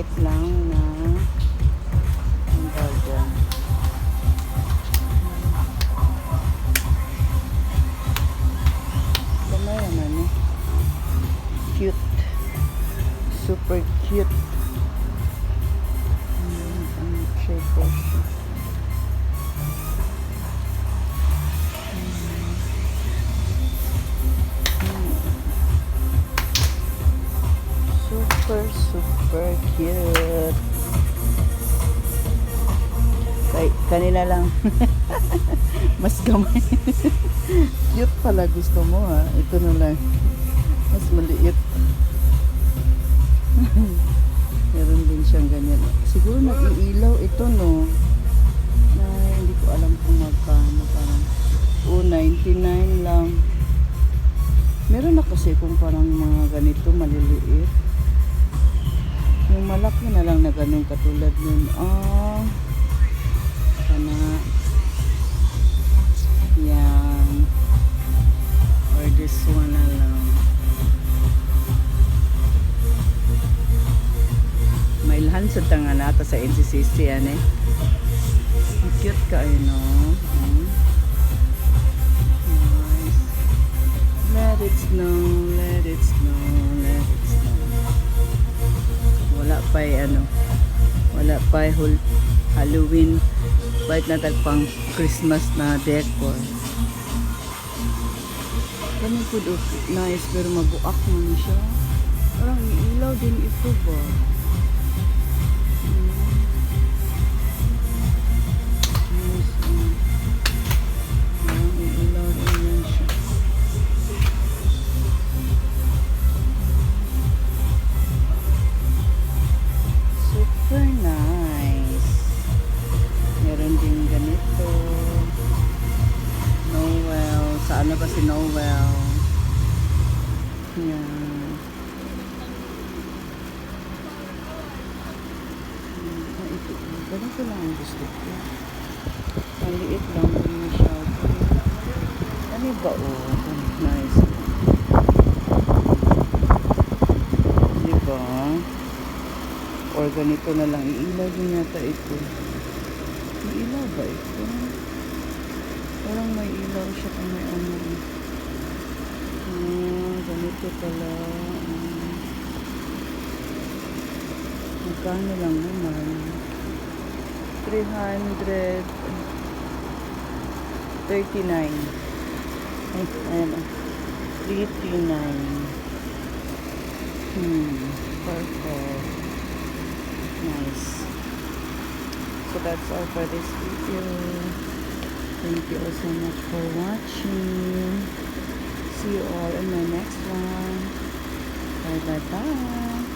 maliit lang na ang tawag dyan. Kamay naman eh. Cute. Super cute. Ang shape siya. Super cute. Kanila lang. Mas gamay. Cute pala gusto mo ha. Ito na lang. Mas maliit. Meron din siyang ganyan. Siguro nag-iilaw ito no. Na hindi ko alam kung magkano. Parang 99 lang. Meron na kasi kung parang mga ganito maliliit. Yung malaki na lang na ganun katulad nun. Sana. Yan. Or this one na lang. May ilhan sa tanga nata sa NCCC yan eh. Cute ka eh no. Nice. Let it snow, let it snow, let it snow. Wala pa wala pa Halloween, bait na tagpang Christmas na decor. Kami po nice pero mabuak naman siya. Parang ilaw din ito ba? Super nice. Meron din ganito. Noel. Saan na ba si Noel? Yan. Ito. Ganito lang ang gusto ko. Ang liit lang din masyado. Ano ba nice. Diba? Or ganito na lang. Iilaw din yata ito. May ilaw ba ito? Parang may ilaw siya kung may ano. Ganito pala. Magkano lang naman? 339. Ay, ayan o. 339. Perfect. Nice. So that's all for this video. Thank you all so much for watching. See you all in my next one. Bye bye bye.